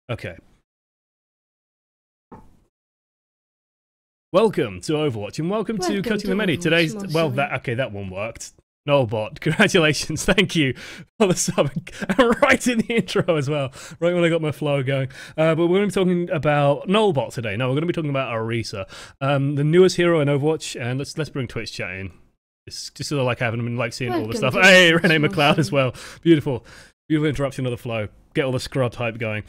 Okay. Welcome to Overwatch and welcome to Cutting the Many. Today's that one worked. Nullbot, congratulations, thank you for the sub, right in the intro as well, right when I got my flow going. But we're going to be talking about Nullbot today. No, we're going to be talking about Orisa, the newest hero in Overwatch, and let's bring Twitch chat in. It's just sort of like having them and like seeing all the stuff. Hey, Renee McLeod as well. Beautiful interruption of the flow. Get all the scrub type going.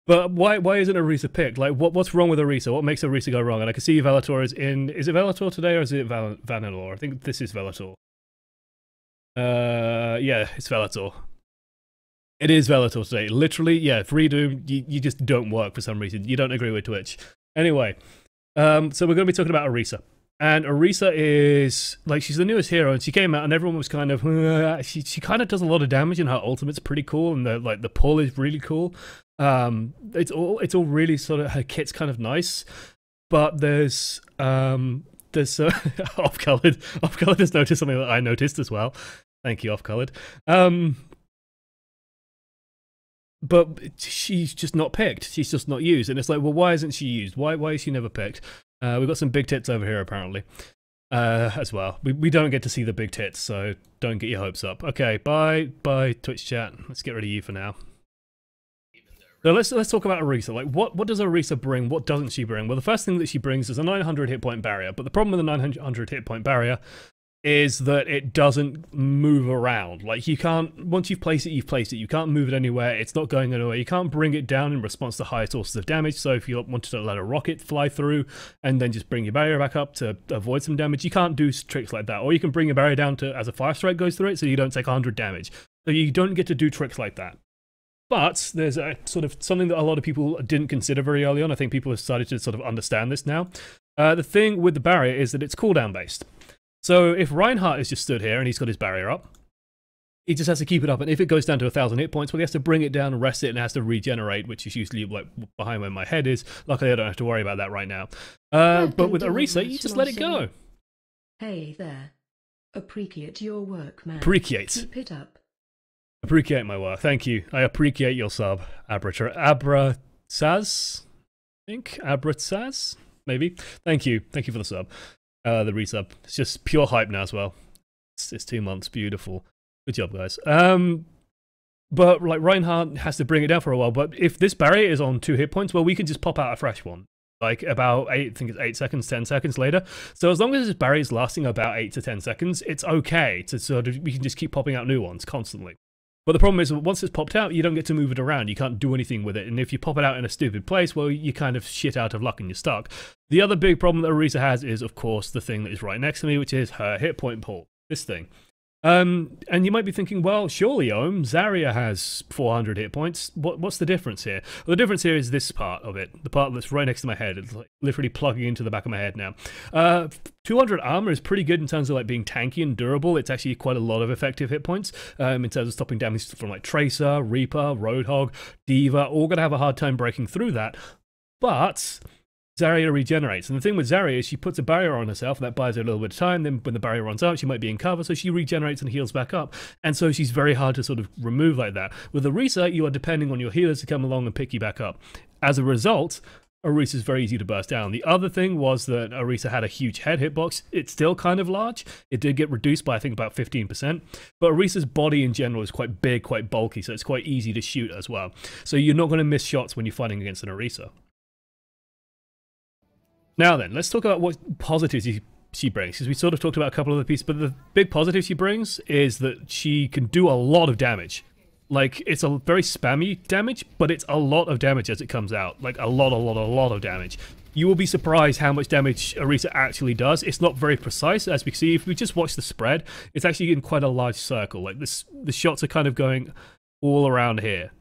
But why isn't Orisa picked? Like, what's wrong with Orisa? What makes Orisa go wrong? And I can see Vellator is in. Is it Vellator today or is it Vanillor? I think this is Vellator. Yeah, it's Vellator. It is Vellator today. Literally, yeah, Freedoom, you just don't work for some reason. You don't agree with Twitch. Anyway, so we're going to be talking about Orisa. And Orisa is, like, she's the newest hero, and she came out and everyone was kind of, she kind of does a lot of damage, and her ultimate's pretty cool, and the pull is really cool. It's all really sort of, her kit's kind of nice, but there's Off-Colored has noticed something that I noticed as well. Thank you, Off-Colored. But she's just not picked. She's just not used, and it's like, well, why isn't she used? Why is she never picked? We've got some big tits over here apparently, as well. We don't get to see the big tits, so don't get your hopes up. Okay, bye Twitch chat. Let's get rid of you for now. So let's talk about Orisa. Like, what does Orisa bring? What doesn't she bring? Well, the first thing that she brings is a 900 hit point barrier. But the problem with the 900 hit point barrier is that it doesn't move around. Like, you can't, once you've placed it, you've placed it. You can't move it anywhere. It's not going anywhere. You can't bring it down in response to higher sources of damage. So if you wanted to let a rocket fly through and then just bring your barrier back up to avoid some damage, you can't do tricks like that. Or you can bring your barrier down to as a fire strike goes through it, so you don't take 100 damage. So you don't get to do tricks like that. But there's a sort of something that a lot of people didn't consider very early on. I think people have started to sort of understand this now. The thing with the barrier is that it's cooldown based. So if Reinhardt is just stood here and he's got his barrier up, he just has to keep it up. And if it goes down to 1,000 hit points, well, he has to bring it down and rest it and has to regenerate, which is usually like behind where my head is. Luckily, I don't have to worry about that right now. But with Orisa, you just let it go. Hey there. Appreciate your work, man. Appreciate. Keep it up. Appreciate my work. Thank you. I appreciate your sub. Abrasaz? I think? Abrasaz? Maybe. Thank you. Thank you for the sub. The resub. It's just pure hype now as well. It's 2 months. Beautiful. Good job, guys. But like Reinhardt has to bring it down for a while. But if this barrier is on 2 hit points, well, we can just pop out a fresh one. Like about I think it's 8 seconds, 10 seconds later. So as long as this barrier is lasting about 8 to 10 seconds, it's okay to sort of, we can just keep popping out new ones constantly. But the problem is, once it's popped out, you don't get to move it around. You can't do anything with it. And if you pop it out in a stupid place, well, you kind of shit out of luck and you're stuck. The other big problem that Orisa has is, of course, the thing that is right next to me, which is her hit point pool. This thing. And you might be thinking, well, surely, Zarya has 400 hit points. What's the difference here? Well, the difference here is this part of it. The part that's right next to my head. It's like literally plugging into the back of my head now. 200 armor is pretty good in terms of like being tanky and durable. It's actually quite a lot of effective hit points in terms of stopping damage from like Tracer, Reaper, Roadhog, Diva. All going to have a hard time breaking through that. But Zarya regenerates, and the thing with Zarya is she puts a barrier on herself, and that buys her a little bit of time. Then when the barrier runs out, she might be in cover, so she regenerates and heals back up. And so she's very hard to sort of remove like that. With Orisa, you are depending on your healers to come along and pick you back up. As a result, Orisa is very easy to burst down. The other thing was that Orisa had a huge head hitbox. It's still kind of large. It did get reduced by, I think, about 15%. But Orisa's body in general is quite big, quite bulky, so it's quite easy to shoot as well. So you're not going to miss shots when you're fighting against an Orisa. Now then, let's talk about what positives she brings, because we sort of talked about a couple of the pieces, but the big positive she brings is that she can do a lot of damage. Like, it's a very spammy damage, but it's a lot of damage as it comes out. Like, a lot of damage. You will be surprised how much damage Orisa actually does. It's not very precise, as we can see. If we just watch the spread, it's actually in quite a large circle. Like, the shots are kind of going all around here.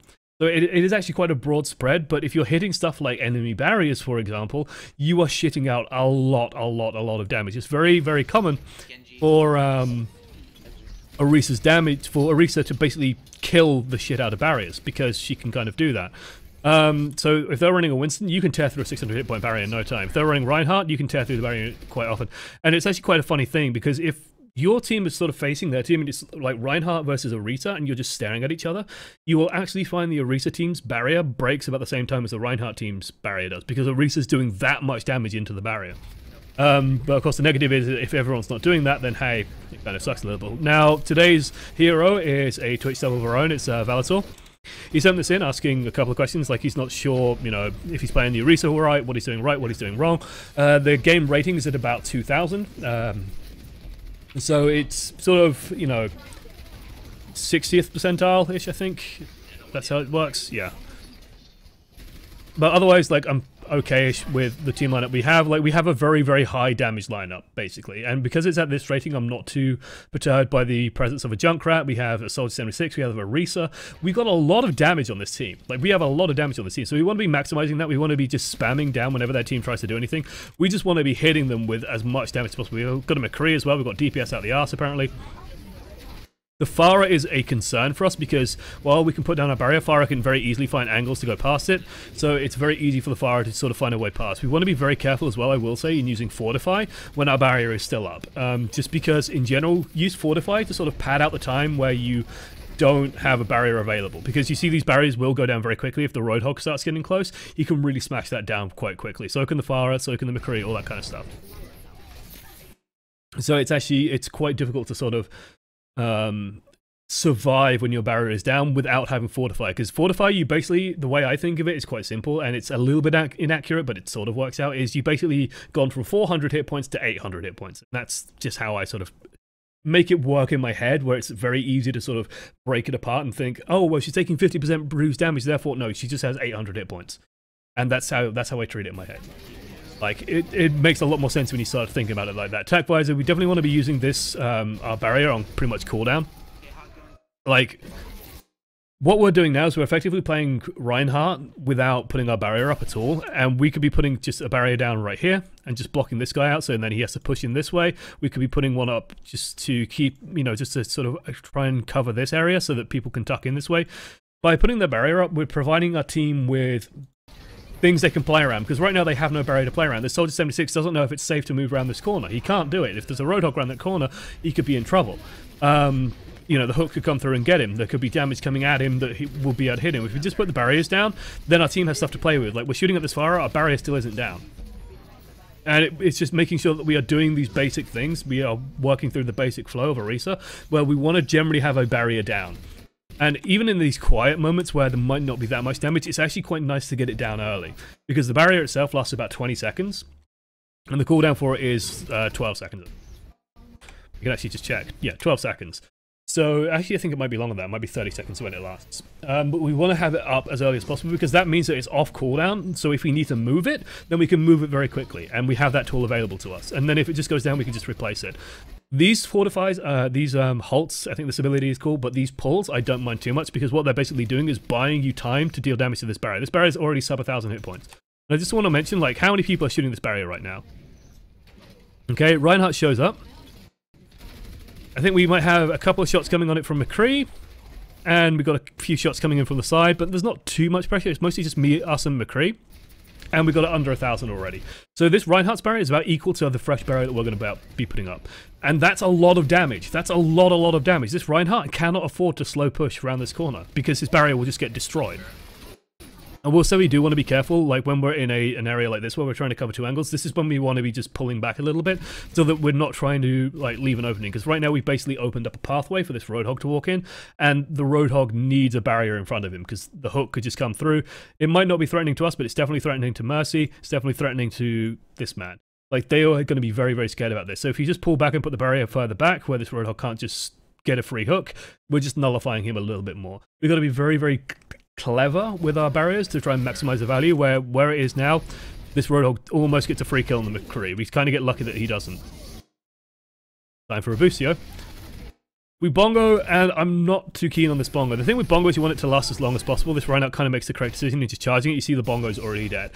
So it is actually quite a broad spread, but if you're hitting stuff like enemy barriers, for example, you are shitting out a lot of damage. It's very, very common for Orisa's damage, for Orisa to basically kill the shit out of barriers, because she can kind of do that. So if they're running a Winston, you can tear through a 600 hit point barrier in no time. If they're running Reinhardt, you can tear through the barrier quite often. And it's actually quite a funny thing, because if your team is sort of facing their team, and it's like Reinhardt versus Orisa, and you're just staring at each other, you will actually find the Orisa team's barrier breaks about the same time as the Reinhardt team's barrier does, because Orisa's doing that much damage into the barrier. But of course the negative is if everyone's not doing that, then hey, it kind of sucks a little bit. Now, today's hero is a Twitch sub of our own, it's Valator. He sent this in asking a couple of questions, like he's not sure, you know, if he's playing the Orisa all right, what he's doing right, what he's doing wrong. The game rating is at about 2,000. So it's sort of, you know, 60th percentile-ish, I think. That's how it works, yeah. But otherwise, like, I'm okay-ish with the team lineup we have. Like, we have a very, very high damage lineup, basically. And because it's at this rating, I'm not too perturbed by the presence of a Junkrat. We have a Soldier 76, we have a Orisa. We've got a lot of damage on this team. Like, we have a lot of damage on this team. So we want to be maximizing that. We want to be just spamming down whenever their team tries to do anything. We just want to be hitting them with as much damage as possible. We've got a McCree as well. We've got DPS out the arse, apparently. The Pharah is a concern for us because while we can put down our barrier, Pharah can very easily find angles to go past it, so it's very easy for the Pharah to sort of find a way past. We want to be very careful as well, I will say, in using Fortify when our barrier is still up. Just because, in general, use Fortify to sort of pad out the time where you don't have a barrier available, because you see these barriers will go down very quickly. If the Roadhog starts getting close, you can really smash that down quite quickly. So can the Pharah, so can the McCree, all that kind of stuff. So it's quite difficult to sort of survive when your barrier is down without having Fortify, because Fortify, you basically, the way I think of it is quite simple, and it's a little bit inaccurate, but it sort of works out, is you basically gone from 400 hit points to 800 hit points. That's just how I sort of make it work in my head, where it's very easy to sort of break it apart and think, oh, well, she's taking 50% bruise damage, therefore, no, she just has 800 hit points. And that's how I treat it in my head. Like, it makes a lot more sense when you start thinking about it like that. Attack-wise, we definitely want to be using this, our barrier, on pretty much cooldown. Like, what we're doing now is we're effectively playing Reinhardt without putting our barrier up at all, and we could be putting just a barrier down right here and just blocking this guy out, so then he has to push in this way. We could be putting one up just to keep, you know, just to sort of try and cover this area so that people can tuck in this way. By putting the barrier up, we're providing our team with things they can play around, because right now they have no barrier to play around. The Soldier 76 doesn't know if it's safe to move around this corner. He can't do it. If there's a Roadhog around that corner, he could be in trouble. You know, the hook could come through and get him. There could be damage coming at him that he will be able to hit him. If we just put the barriers down, then our team has stuff to play with. Like, we're shooting at this Pharah, our barrier still isn't down. And it's just making sure that we are doing these basic things. We are working through the basic flow of Orisa, where we want to generally have a barrier down. And even in these quiet moments where there might not be that much damage, it's actually quite nice to get it down early, because the barrier itself lasts about 20 seconds, and the cooldown for it is 12 seconds. You can actually just check. Yeah, 12 seconds. So actually I think it might be longer than that. It might be 30 seconds when it lasts. But we want to have it up as early as possible, because that means that it's off cooldown. So if we need to move it, then we can move it very quickly, and we have that tool available to us. And then if it just goes down, we can just replace it. These fortifies, these halts, I think this ability is called, but these pulls, I don't mind too much, because what they're basically doing is buying you time to deal damage to this barrier. This barrier is already sub 1,000 hit points. And I just want to mention, like, how many people are shooting this barrier right now? Okay, Reinhardt shows up. I think we might have a couple of shots coming on it from McCree, and we've got a few shots coming in from the side, but there's not too much pressure. It's mostly just me, us, and McCree. And we've got it under 1,000 already. So this Reinhardt's barrier is about equal to the fresh barrier that we're going to be putting up. And that's a lot of damage. That's a lot of damage. This Reinhardt cannot afford to slow push around this corner, because his barrier will just get destroyed. And we'll say we do want to be careful, like when we're in an area like this where we're trying to cover two angles, this is when we want to be just pulling back a little bit, so that we're not trying to like leave an opening, because right now we've basically opened up a pathway for this Roadhog to walk in, and the Roadhog needs a barrier in front of him, because the hook could just come through. It might not be threatening to us, but it's definitely threatening to Mercy, it's definitely threatening to this man. Like, they are going to be very, very scared about this. So if you just pull back and put the barrier further back, where this Roadhog can't just get a free hook, we're just nullifying him a little bit more. We've got to be very, very clever with our barriers to try and maximize the value. Where it is now, this Roadhog almost gets a free kill on the McCree. We kind of get lucky that he doesn't. Time for a Busio. We bongo, and I'm not too keen on this bongo. The thing with bongo is you want it to last as long as possible. This Reinhardt kind of makes the correct decision in just charging it. You see the bongo's already dead.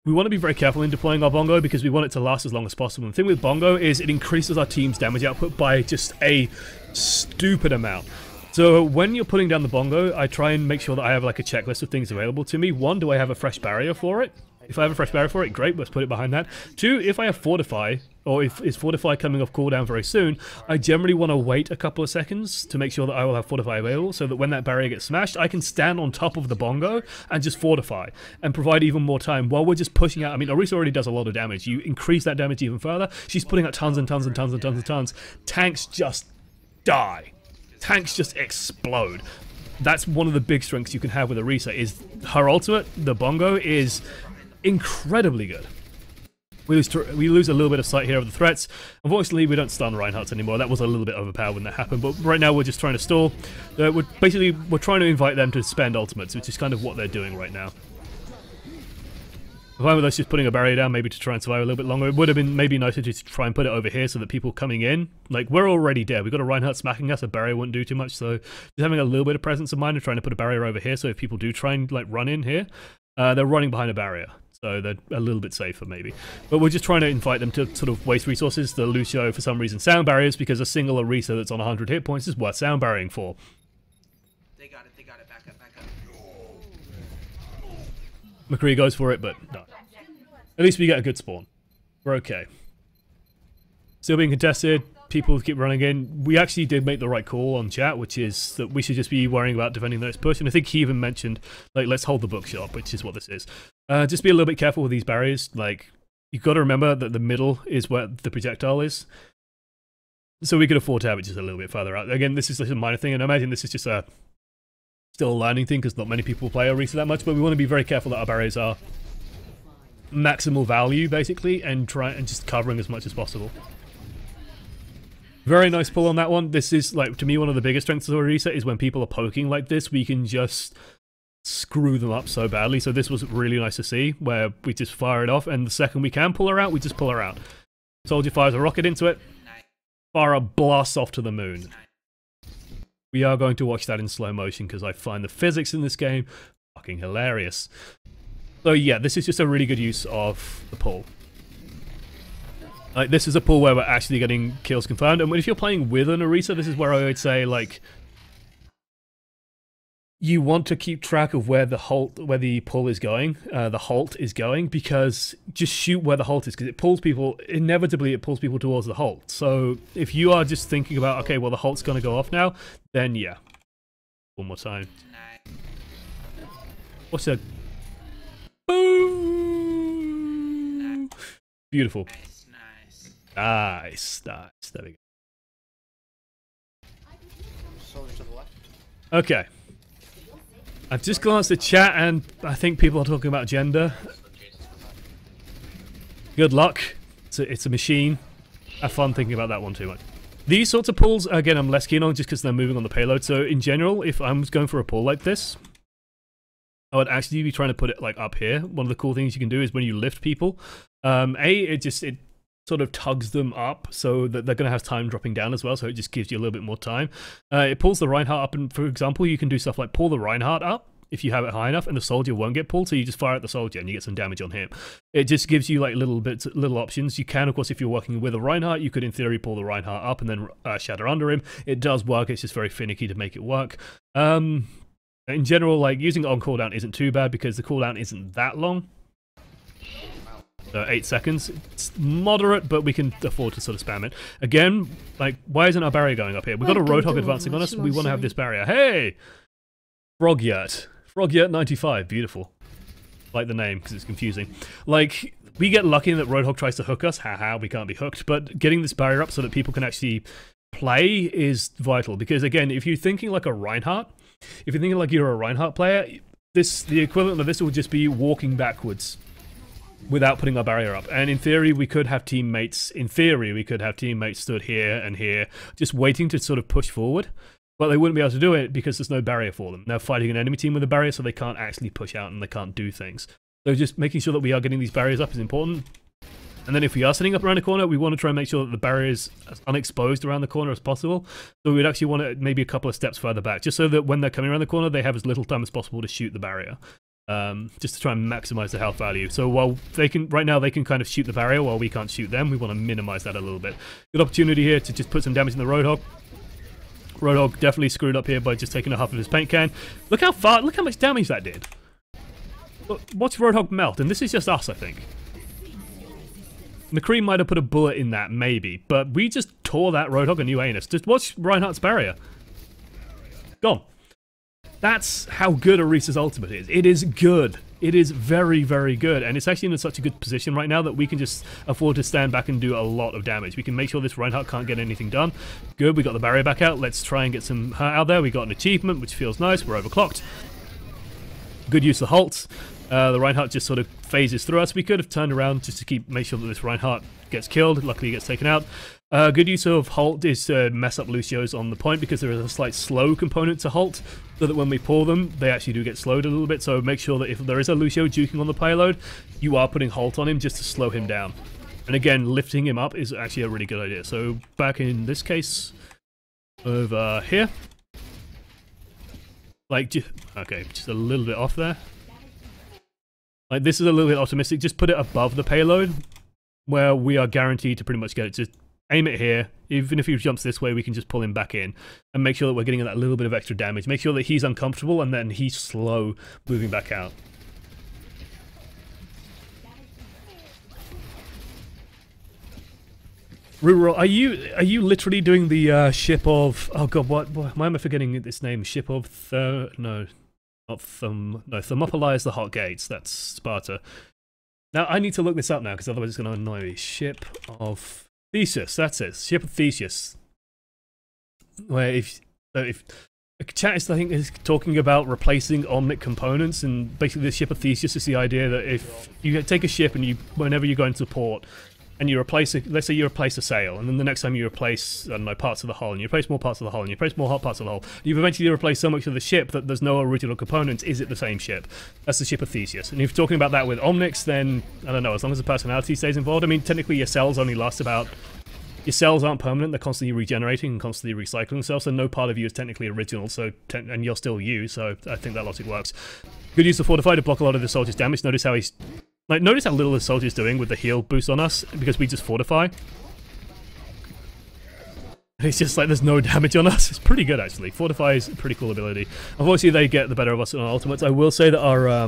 We want to be very careful in deploying our bongo, because we want it to last as long as possible. And the thing with bongo is it increases our team's damage output by just a stupid amount. So when you're putting down the bongo, I try and make sure that I have like a checklist of things available to me. One, do I have a fresh barrier for it? If I have a fresh barrier for it, great, let's put it behind that. 2, if I have Fortify, or if it's Fortify coming off cooldown very soon, I generally want to wait a couple of seconds to make sure that I will have Fortify available, so that when that barrier gets smashed, I can stand on top of the bongo and just Fortify, and provide even more time while we're just pushing out. I mean, Orisa already does a lot of damage. You increase that damage even further, she's putting out tons and tons and tons and tons and tons. Tanks just die. Tanks just explode. That's one of the big strengths you can have with Orisa, is her ultimate, the bongo, is incredibly good. We lose a little bit of sight here of the threats. Unfortunately, we don't stun Reinhardt's anymore. That was a little bit overpowered when that happened, but right now we're just trying to stall. We're trying to invite them to spend ultimates, which is kind of what they're doing right now. I'm fine with us just putting a barrier down, maybe to try and survive a little bit longer. It would have been maybe nicer to try and put it over here so that people coming in, like, we're already dead. We've got a Reinhardt smacking us, a barrier wouldn't do too much, so just having a little bit of presence of mind and trying to put a barrier over here, so if people do try and, like, run in here, they're running behind a barrier. So they're a little bit safer, maybe. But we're just trying to invite them to sort of waste resources. The Lucio, for some reason, sound barriers, because a single Orisa that's on 100 hit points is worth sound barriering for. They got it, back up, back up. McCree goes for it, but no. At least we get a good spawn. We're okay. Still being contested. People keep running in. We actually did make the right call on chat, which is that we should just be worrying about defending the next push. And I think he even mentioned, like, let's hold the bookshop, which is what this is. Just be a little bit careful with these barriers. Like, you've got to remember that the middle is where the projectile is. So we could afford to have it just a little bit further out. Again, this is just a minor thing, and I imagine this is just a still a learning thing because not many people play Orisa that much, but we want to be very careful that our barriers are maximal value, basically, and try and just covering as much as possible. Very nice pull on that one. This is, like, to me, one of the biggest strengths of Orisa is when people are poking like this, we can just screw them up so badly. So this was really nice to see, where we just fire it off, and the second we can pull her out, we just pull her out. Soldier fires a rocket into it, fire blasts off to the moon. We are going to watch that in slow motion because I find the physics in this game fucking hilarious. So yeah, this is just a really good use of the pull. Like, this is a pull where we're actually getting kills confirmed, and if you're playing with an Orisa, this is where I would say, like, you want to keep track of where the pull is going, the halt is going, because just shoot where the halt is, because it pulls people, inevitably it pulls people towards the halt. So if you are just thinking about, okay, well the halt's going to go off now, then yeah. One more time. What's that? Boom! Beautiful. Nice. There we go. Soldier to the left. Okay. I've just glanced at chat and I think people are talking about gender. Good luck. It's a machine. Have fun thinking about that one too much. These sorts of pulls, again, I'm less keen on just because they're moving on the payload. So in general, if I'm going for a pull like this, I would actually be trying to put it like up here. One of the cool things you can do is when you lift people, it sort of tugs them up so that they're going to have time dropping down as well, so it just gives you a little bit more time. It pulls the Reinhardt up, and for example, you can do stuff like pull the Reinhardt up if you have it high enough, and the soldier won't get pulled, so you just fire at the soldier and you get some damage on him. It just gives you like little options. You can, of course, if you're working with a Reinhardt, you could in theory pull the Reinhardt up and then shatter under him. It does work, it's just very finicky to make it work. In general, like, using it on cooldown isn't too bad because the cooldown isn't that long. 8 seconds. It's moderate, but we can afford to sort of spam it. Again, like, why isn't our barrier going up here? We've got a Roadhog advancing on us. We want to have this barrier. Hey! Frogyurt. Frogyurt 95. Beautiful. Like the name, because it's confusing. Like, we get lucky that Roadhog tries to hook us. Haha, we can't be hooked. But getting this barrier up so that people can actually play is vital. Because, again, if you're thinking like a Reinhardt, if you're thinking like you're a Reinhardt player, the equivalent of this would just be walking backwards without putting our barrier up. And in theory, we could have teammates stood here and here, just waiting to sort of push forward. But they wouldn't be able to do it because there's no barrier for them. They're fighting an enemy team with a barrier, so they can't actually push out and they can't do things. So just making sure that we are getting these barriers up is important. And then if we are setting up around the corner, we want to try and make sure that the barrier is as unexposed around the corner as possible. So we'd actually want it maybe a couple of steps further back, just so that when they're coming around the corner, they have as little time as possible to shoot the barrier. Just to try and maximize the health value. So while they can, right now they can kind of shoot the barrier while we can't shoot them, we want to minimize that a little bit. Good opportunity here to just put some damage in the Roadhog. Roadhog definitely screwed up here by just taking a half of his paint can. Look how much damage that did. Look, watch Roadhog melt, and this is just us, I think. McCree might have put a bullet in that, maybe, but we just tore that Roadhog a new anus. Just watch Reinhardt's barrier. Gone. That's how good Orisa's ultimate is. It is good. It is very, very good, and it's actually in such a good position right now that we can just afford to stand back and do a lot of damage. We can make sure this Reinhardt can't get anything done. Good, we got the barrier back out. Let's try and get some hurt out there. We got an achievement, which feels nice. We're overclocked. Good use of Halt. The Reinhardt just sort of phases through us. We could have turned around just to make sure that this Reinhardt gets killed. Luckily, he gets taken out. Good use of Halt is to mess up Lucio's on the point because there is a slight slow component to Halt, so that when we pull them, they actually do get slowed a little bit. So make sure that if there is a Lucio juking on the payload, you are putting Halt on him just to slow him down. And again, lifting him up is actually a really good idea. So back in this case, over here. Like, okay, just a little bit off there. Like, this is a little bit optimistic. Just put it above the payload, where we are guaranteed to pretty much get it. Just aim it here. Even if he jumps this way, we can just pull him back in. And make sure that we're getting that little bit of extra damage. Make sure that he's uncomfortable, and then he's slow moving back out. Rural, are you literally doing the ship of, oh god, why am I forgetting this name? Ship of Thermopylae is the Hot Gates. That's Sparta. Now I need to look this up now because otherwise it's going to annoy me. Ship of Theseus. That's it. Ship of Theseus. Where if chat is, I think, is talking about replacing Omnic components, and basically the Ship of Theseus is the idea that if you take a ship and whenever you go into port, and you replace it, let's say you replace a sail, and then the next time you replace, I don't know, parts of the hull, and you replace more parts of the hull, and you replace more hot parts of the hull, you've eventually replaced so much of the ship that there's no original components. Is it the same ship? That's the Ship of Theseus. And if you're talking about that with Omnics, then, I don't know, as long as the personality stays involved. I mean, technically your cells only last about... Your cells aren't permanent, they're constantly regenerating and constantly recycling themselves, so no part of you is technically original, so and you're still you, so I think that logic works. Good use of Fortify to block a lot of the soldier's damage. Notice how he's... Like, notice how little the soldier's doing with the heal boost on us, because we just fortify. And it's just like there's no damage on us. It's pretty good, actually. Fortify is a pretty cool ability. Unfortunately, they get the better of us on ultimates. I will say that our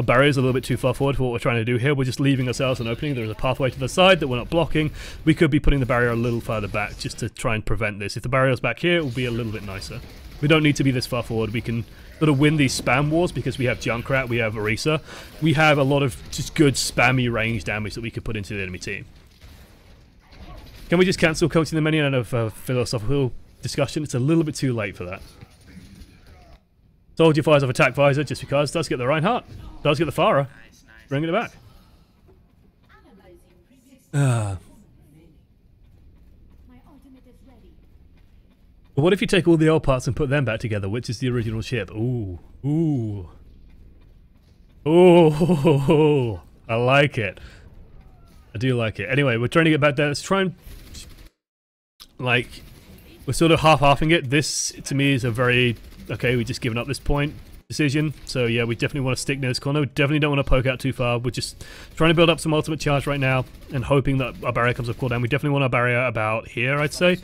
barrier is a little bit too far forward for what we're trying to do here. We're just leaving ourselves an opening. There's a pathway to the side that we're not blocking. We could be putting the barrier a little further back just to try and prevent this. If the barrier's back here, it will be a little bit nicer. We don't need to be this far forward. We can sort of win these spam wars because we have Junkrat, we have Orisa. We have a lot of just good spammy range damage that we could put into the enemy team. Can we just cancel coaching the many out of philosophical discussion? It's a little bit too late for that. Soldier fires off attack visor just because. Does get the Reinhardt. Does get the Farah. Nice. Bringing it back. But what if you take all the old parts and put them back together? Which is the original ship? Ooh. Ooh. Ooh. I like it. I do like it. Anyway, we're trying to get back there. Let's try and... Like, we're sort of half-halfing it. This, to me, is a very... Okay, we've just given up this point decision. So, yeah, we definitely want to stick near this corner. We definitely don't want to poke out too far. We're just trying to build up some ultimate charge right now and hoping that our barrier comes off cooldown. We definitely want our barrier about here, I'd say.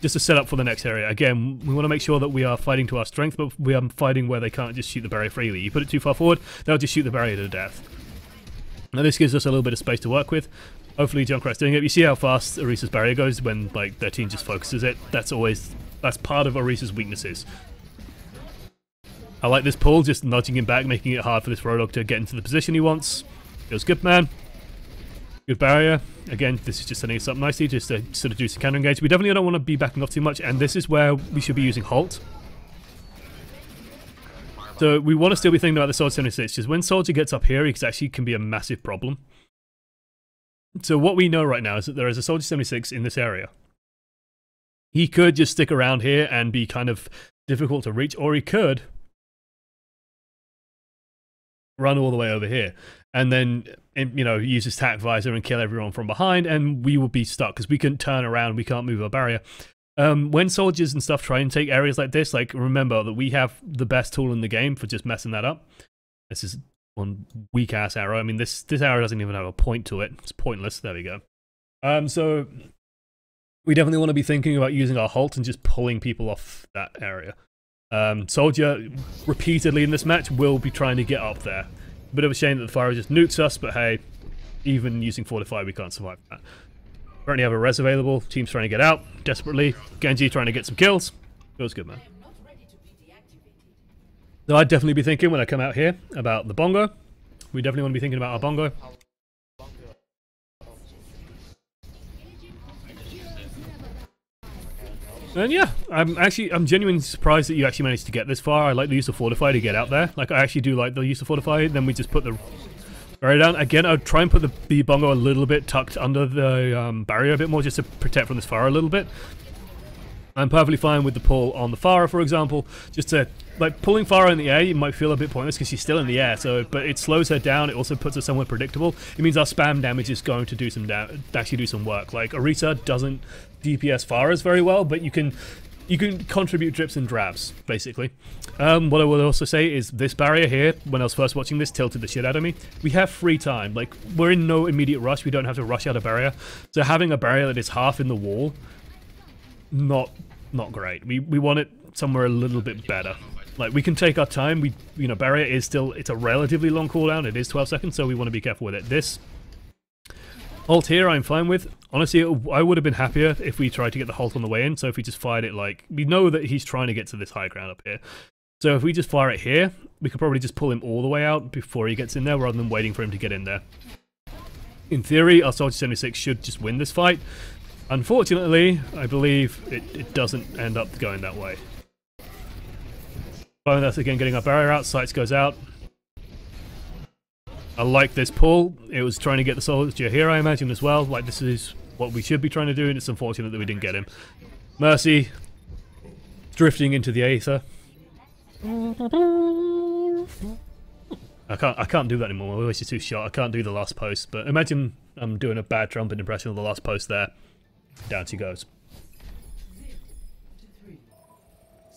Just to set up for the next area. Again, we want to make sure that we are fighting to our strength, but we are fighting where they can't just shoot the barrier freely. You put it too far forward, they'll just shoot the barrier to death. Now this gives us a little bit of space to work with. Hopefully Junkrat's doing it. You see how fast Orisa's barrier goes when like their team just focuses it. That's part of Orisa's weaknesses. I like this pull, just nudging him back, making it hard for this Roadhog to get into the position he wants. Feels good, man. Good barrier. Again, this is just setting us up nicely just to sort of do some counter engage. We definitely don't want to be backing off too much, and this is where we should be using Halt. So we want to still be thinking about the Soldier 76, because when Soldier gets up here, it actually can be a massive problem. So what we know right now is that there is a Soldier 76 in this area. He could just stick around here and be kind of difficult to reach, or he could run all the way over here and then, you know, use his attack visor and kill everyone from behind, and we will be stuck because we can turn around, we can't move our barrier. When soldiers and stuff try and take areas like this, like, remember that we have the best tool in the game for just messing that up. This is one weak ass arrow. I mean, this arrow doesn't even have a point to it. It's pointless. There we go. So we definitely want to be thinking about using our Halt and just pulling people off that area. Soldier repeatedly in this match will be trying to get up there. Bit of a shame that the fire just nukes us, but hey, even using Fortify, we can't survive that. Currently have a res available. Team's trying to get out desperately. Genji trying to get some kills. Feels good, man. So I'd definitely be thinking when I come out here about the bongo. We definitely want to be thinking about our bongo. And yeah, I'm genuinely surprised that you actually managed to get this far. I like the use of Fortify to get out there. Like, I actually do like the use of Fortify. Then we just put the barrier down. Again, I'd try and put the bongo a little bit tucked under the barrier a bit more, just to protect from this fire a little bit. I'm perfectly fine with the pull on the Pharah, for example. Just to, like, pulling Pharah in the air, you might feel a bit pointless because she's still in the air. So, but it slows her down. It also puts her somewhere predictable. It means our spam damage is going to do some actually do some work. Like, Orisa doesn't DPS Pharahs very well, but you can contribute drips and drabs, basically. What I will also say is this barrier here, when I was first watching this, tilted the shit out of me. We have free time. Like, we're in no immediate rush. We don't have to rush out a barrier. So having a barrier that is half in the wall, not great. We want it somewhere a little bit better. Like, we can take our time. Barrier is still, it's a relatively long cooldown. It is 12 seconds, so we want to be careful with it. This Halt here I'm fine with. Honestly, I would have been happier if we tried to get the Halt on the way in. So if we just fired it, like, we know that he's trying to get to this high ground up here. So if we just fire it here, we could probably just pull him all the way out before he gets in there, rather than waiting for him to get in there. In theory, our Soldier 76 should just win this fight. Unfortunately, I believe it doesn't end up going that way. Following us again, getting our barrier out, Sights goes out. I like this pull. It was trying to get the soldier here, I imagine, as well. Like, this is what we should be trying to do, and it's unfortunate that we didn't get him. Mercy drifting into the aether. I can't do that anymore. My voice is too short. I can't do the last post. But imagine I'm doing a bad trumpet impression of the last post there. Down she goes.